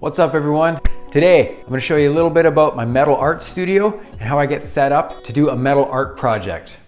What's up everyone? Today, I'm gonna show you a little bit about my metal art studio and how I get set up to do a metal art project.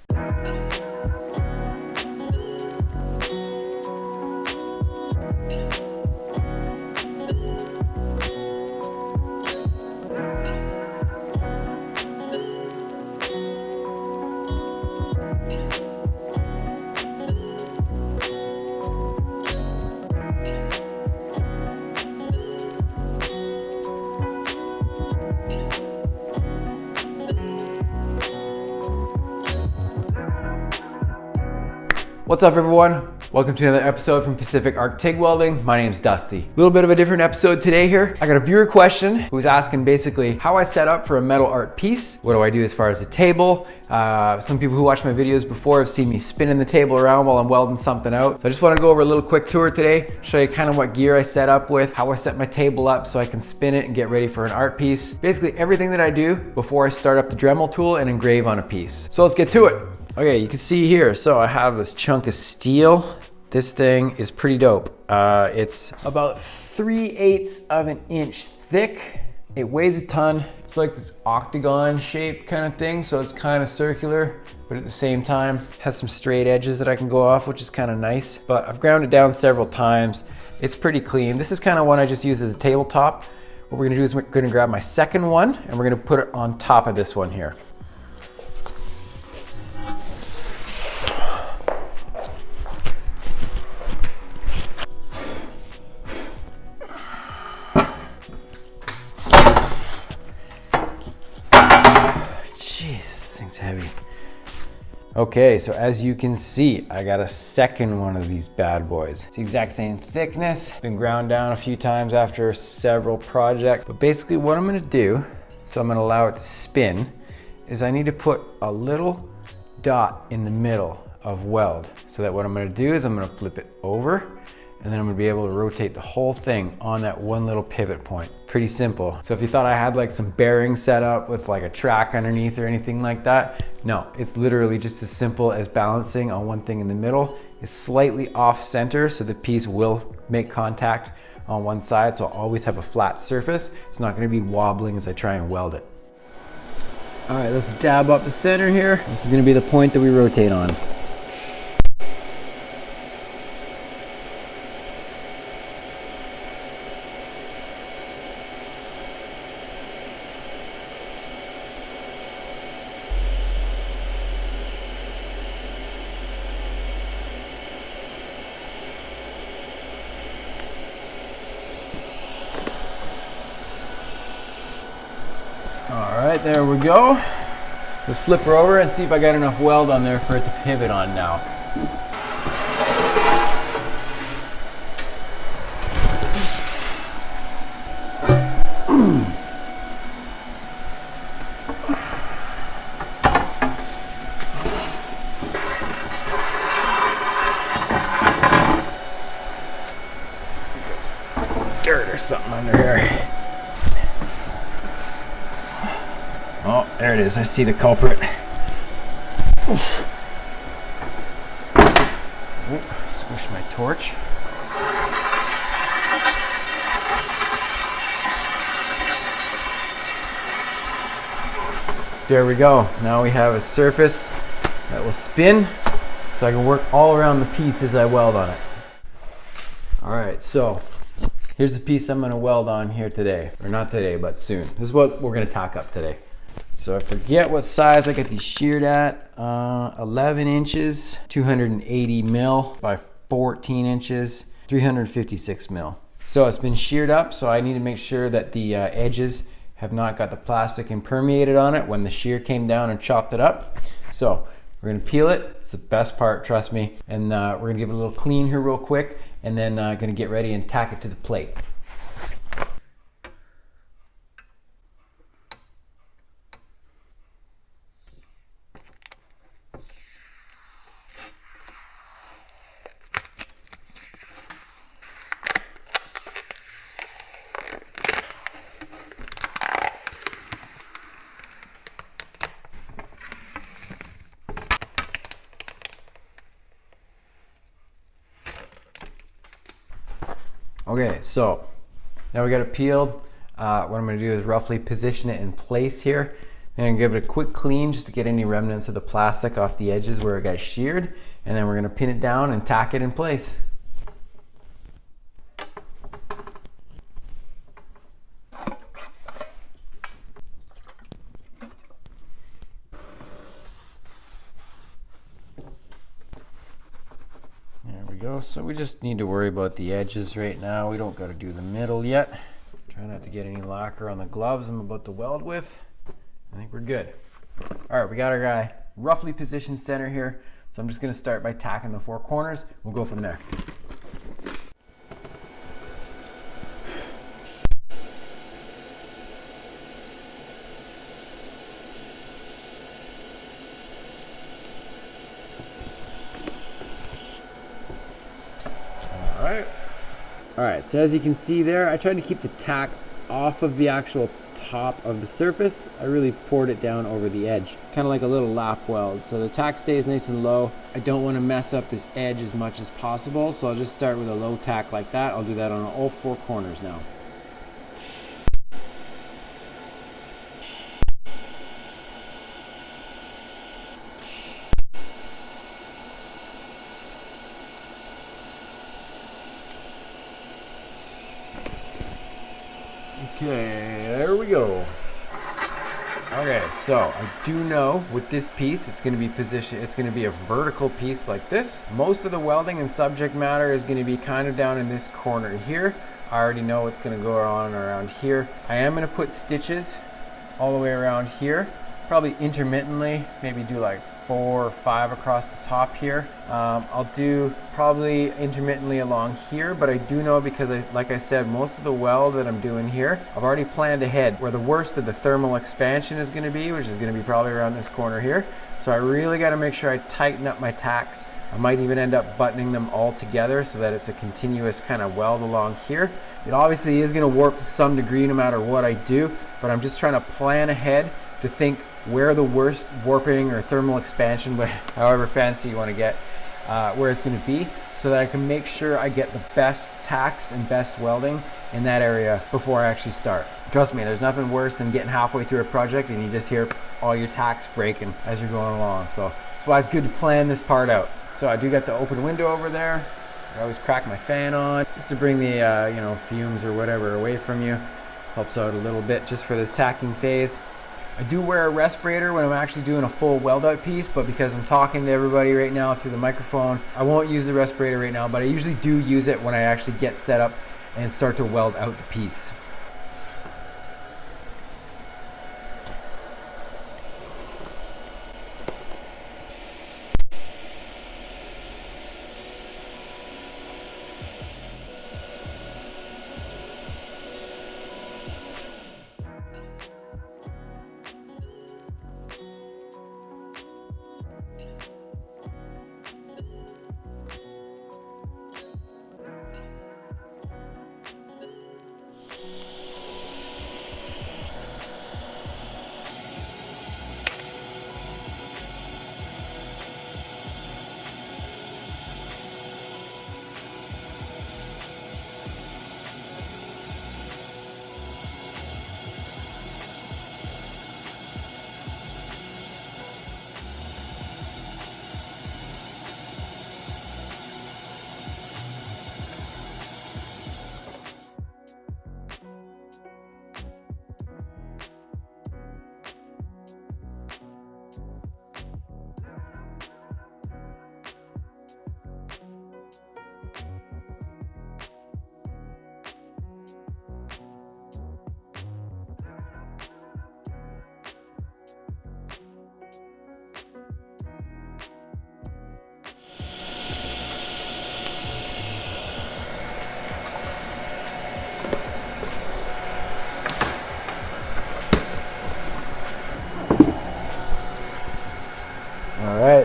What's up everyone? Welcome to another episode from Pacific Arc Tig Welding. My name's Dusty. A little bit of a different episode today here. I got a viewer question who was asking basically how I set up for a metal art piece. What do I do as far as the table? Some people who watched my videos before have seen me spinning the table around while I'm welding something out. So I just want to go over a little quick tour today, show you kind of what gear I set up with, how I set my table up so I can spin it and get ready for an art piece. Basically everything that I do before I start up the Dremel tool and engrave on a piece. So let's get to it. Okay, you can see here, so I have this chunk of steel. This thing is pretty dope. It's about 3/8 of an inch thick. It weighs a ton. It's like this octagon shape kind of thing, so it's kind of circular, but at the same time, has some straight edges that I can go off, which is kind of nice. But I've ground it down several times. It's pretty clean. This is kind of one I just use as a tabletop. What we're gonna do is we're gonna grab my second one, and we're gonna put it on top of this one here. Heavy. Okay, so as you can see, I got a second one of these bad boys. It's the exact same thickness, been ground down a few times after several projects. But basically what I'm gonna do, so I'm gonna allow it to spin, is I need to put a little dot in the middle of weld. So that what I'm gonna do is I'm gonna flip it over, and then I'm gonna be able to rotate the whole thing on that one little pivot point. Pretty simple. So if you thought I had like some bearings set up with like a track underneath or anything like that, no, it's literally just as simple as balancing on one thing in the middle. It's slightly off center, so the piece will make contact on one side, so I'll always have a flat surface. It's not gonna be wobbling as I try and weld it. All right, let's dab up the center here. This is gonna be the point that we rotate on. All right, there we go. Let's flip her over and see if I got enough weld on there for it to pivot on now. Dirt or something under here. Oh, there it is. I see the culprit. Squish my torch. There we go. Now we have a surface that will spin, so I can work all around the piece as I weld on it. All right, so here's the piece I'm gonna weld on here today. Or not today, but soon. This is what we're gonna tack up today. So I forget what size I got these sheared at. 11 inches, 280 mil by 14 inches, 356 mil. So it's been sheared up, so I need to make sure that the edges have not got the plastic impermeated on it when the shear came down and chopped it up. So we're gonna peel it. It's the best part, trust me. And we're gonna give it a little clean here real quick, and then gonna get ready and tack it to the plate. Okay, so Now we got it peeled. What I'm gonna do is roughly position it in place here. And give it a quick clean just to get any remnants of the plastic off the edges where it got sheared. And then we're gonna pin it down and tack it in place. There we go. So we just need to worry about the edges right now. We don't gotta do the middle yet. Try not to get any lacquer on the gloves I'm about to weld with. I think we're good. All right, we got our guy roughly positioned center here. So I'm just gonna start by tacking the 4 corners. We'll go from there. All right, so as you can see there, I tried to keep the tack off of the actual top of the surface. I really poured it down over the edge, kind of like a little lap weld. So the tack stays nice and low. I don't want to mess up this edge as much as possible, so I'll just start with a low tack like that. I'll do that on all 4 corners now. Okay, there we go. Okay, so I do know with this piece, it's going to be positioned, it's going to be a vertical piece like this. Most of the welding and subject matter is going to be kind of down in this corner here. I already know it's going to go on around here. I am going to put stitches all the way around here, probably intermittently, maybe do like 4 or 5 across the top here. I'll do probably intermittently along here, but I do know because like I said, most of the weld that I'm doing here, I've already planned ahead where the worst of the thermal expansion is going to be, which is going to be probably around this corner here. So I really got to make sure I tighten up my tacks. I might even end up buttoning them all together so that it's a continuous kind of weld along here. It obviously is going to warp to some degree no matter what I do, but I'm just trying to plan ahead to think where the worst warping or thermal expansion, however fancy you want to get, where it's going to be, so that I can make sure I get the best tacks and best welding in that area before I actually start. Trust me, there's nothing worse than getting halfway through a project and you just hear all your tacks breaking as you're going along. So that's why it's good to plan this part out. So I do got the open window over there. I always crack my fan on just to bring the fumes or whatever away from you. Helps out a little bit just for this tacking phase. I do wear a respirator when I'm actually doing a full weld out piece, but because I'm talking to everybody right now through the microphone, I won't use the respirator right now, but I usually do use it when I actually get set up and start to weld out the piece.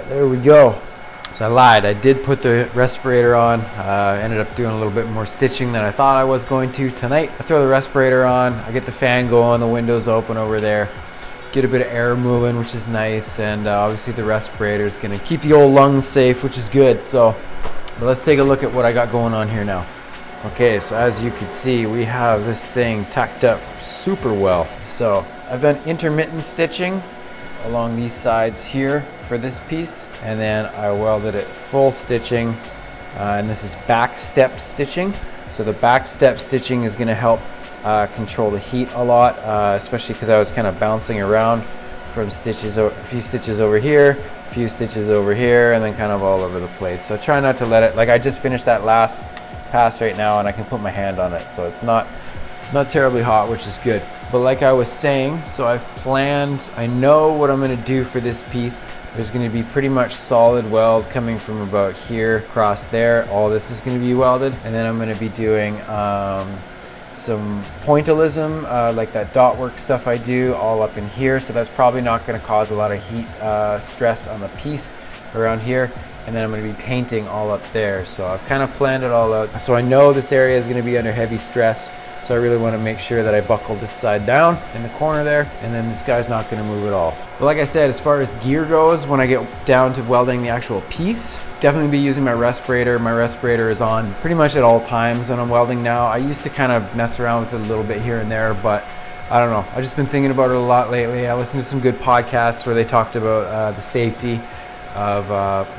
There we go. So I lied, I did put the respirator on. Ended up doing a little bit more stitching than I thought I was going to tonight. I throw the respirator on, I get the fan going, the windows open over there, get a bit of air moving, which is nice, and obviously the respirator is going to keep the old lungs safe, which is good. So but let's take a look at what I got going on here now. Okay, so as you can see, we have this thing tacked up super well. So I've done intermittent stitching along these sides here for this piece, and then I welded it full stitching, and this is back step stitching. So the back step stitching is going to help control the heat a lot, especially because I was kind of bouncing around from stitches, a few stitches over here, a few stitches over here, and then kind of all over the place. So try not to let it, like I just finished that last pass right now and I can put my hand on it, so it's not terribly hot, which is good. But like I was saying, so I've planned, I know what I'm going to do for this piece. There's going to be pretty much solid weld coming from about here across there. All this is going to be welded, and then I'm going to be doing some pointillism, like that dot work stuff I do, all up in here. So that's probably not going to cause a lot of heat stress on the piece around here. And then I'm going to be painting all up there. So I've kind of planned it all out. So I know this area is going to be under heavy stress. So I really want to make sure that I buckle this side down in the corner there, and then this guy's not going to move at all. But like I said, as far as gear goes, when I get down to welding the actual piece, definitely be using my respirator. My respirator is on pretty much at all times when I'm welding now. I used to kind of mess around with it a little bit here and there, but I don't know. I've just been thinking about it a lot lately. I listened to some good podcasts where they talked about the safety of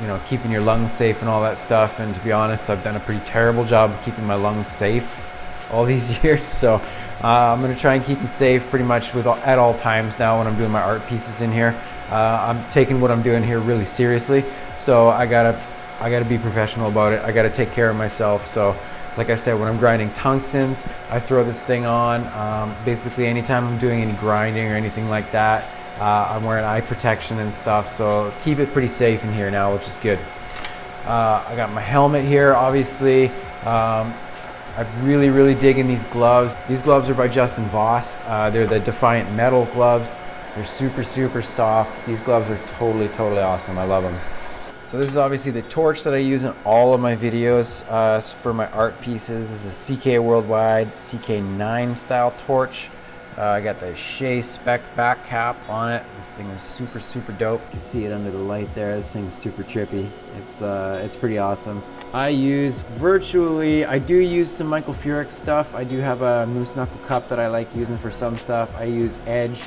you know, keeping your lungs safe and all that stuff. And to be honest, I've done a pretty terrible job of keeping my lungs safe all these years. So I'm going to try and keep them safe pretty much at all times now when I'm doing my art pieces in here. I'm taking what I'm doing here really seriously. So I gotta be professional about it. I gotta take care of myself. So like I said, when I'm grinding tungstens, I throw this thing on. Basically anytime I'm doing any grinding or anything like that, I'm wearing eye protection and stuff, so keep it pretty safe in here now, which is good. I got my helmet here, obviously. I'm really digging these gloves. These gloves are by Justin Voss. They're the Defiant Metal gloves. They're super soft. These gloves are totally awesome. I love them. So this is obviously the torch that I use in all of my videos for my art pieces. This is a CK Worldwide CK9 style torch. I got the Shea spec back cap on it. This thing is super dope. You can see it under the light there. This thing's super trippy. It's pretty awesome. I do use some Michael Furick stuff. I do have a moose knuckle cup that I like using for some stuff. I use Edge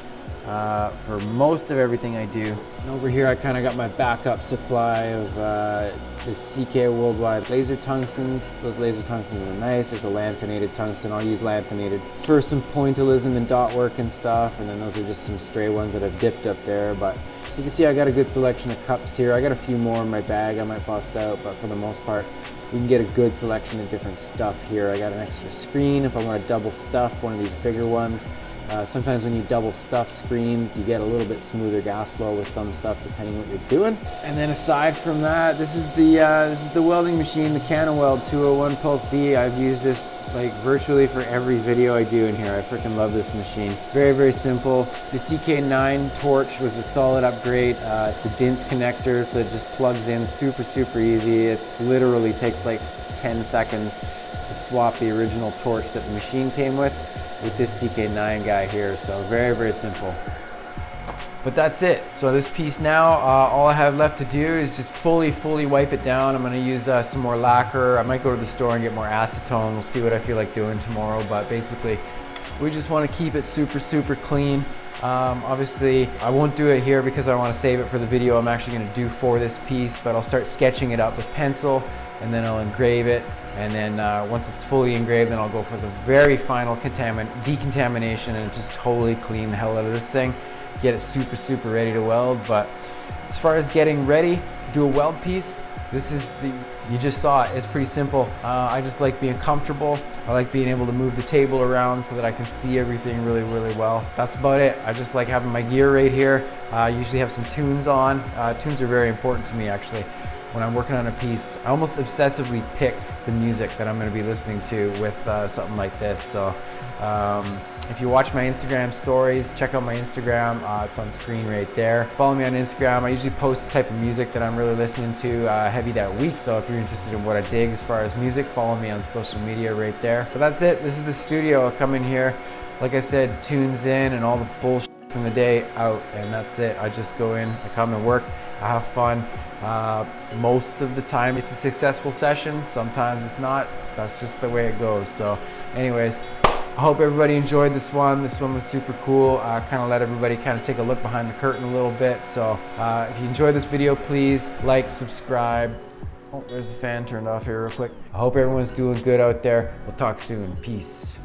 for most of everything I do. And over here I kind of got my backup supply of the CK Worldwide laser tungstens. Those laser tungstens are nice. There's a lanthanated tungsten. I'll use lanthanated for some pointillism and dot work and stuff, and then those are just some stray ones that I've dipped up there. But you can see I got a good selection of cups here. I got a few more in my bag I might bust out, but for the most part you can get a good selection of different stuff here. I got an extra screen if I want to double stuff one of these bigger ones. Sometimes when you double stuff screens, you get a little bit smoother gas flow with some stuff depending what you're doing. And then aside from that, this is the welding machine, the CanaWeld 201 Pulse D. I've used this like virtually for every video I do in here. I freaking love this machine. Very simple. The CK9 torch was a solid upgrade. It's a DINS connector, so it just plugs in super easy. It literally takes like 10 seconds to swap the original torch that the machine came with this CK9 guy here. So very simple. But that's it. So this piece now, all I have left to do is just fully wipe it down. I'm gonna use some more lacquer. I might go to the store and get more acetone. We'll see what I feel like doing tomorrow. But basically, we just wanna keep it super clean. Obviously, I won't do it here because I wanna save it for the video I'm actually gonna do for this piece, but I'll start sketching it up with pencil, and then I'll engrave it. And then once it's fully engraved, then I'll go for the very final decontamination and just totally clean the hell out of this thing. Get it super ready to weld. But as far as getting ready to do a weld piece, you just saw it, it's pretty simple. I just like being comfortable. I like being able to move the table around so that I can see everything really well. That's about it. I just like having my gear right here. I usually have some tunes on. Tunes are very important to me actually. When I'm working on a piece, I almost obsessively pick the music that I'm going to be listening to with something like this. So if you watch my Instagram stories, check out my Instagram. It's on screen right there. Follow me on Instagram. I usually post the type of music that I'm really listening to heavy that week. So if you're interested in what I dig as far as music, follow me on social media right there. But that's it. This is the studio. I come in here, like I said, tunes in and all the bullshit from the day out, and that's it. I just go in, I come and work, I have fun. Most of the time it's a successful session, sometimes it's not. That's just the way it goes. So anyways, I hope everybody enjoyed this one. This one was super cool. I kind of let everybody kind of take a look behind the curtain a little bit. So if you enjoyed this video, please like, subscribe. Oh, there's the fan turned off here real quick. I hope everyone's doing good out there. We'll talk soon. Peace.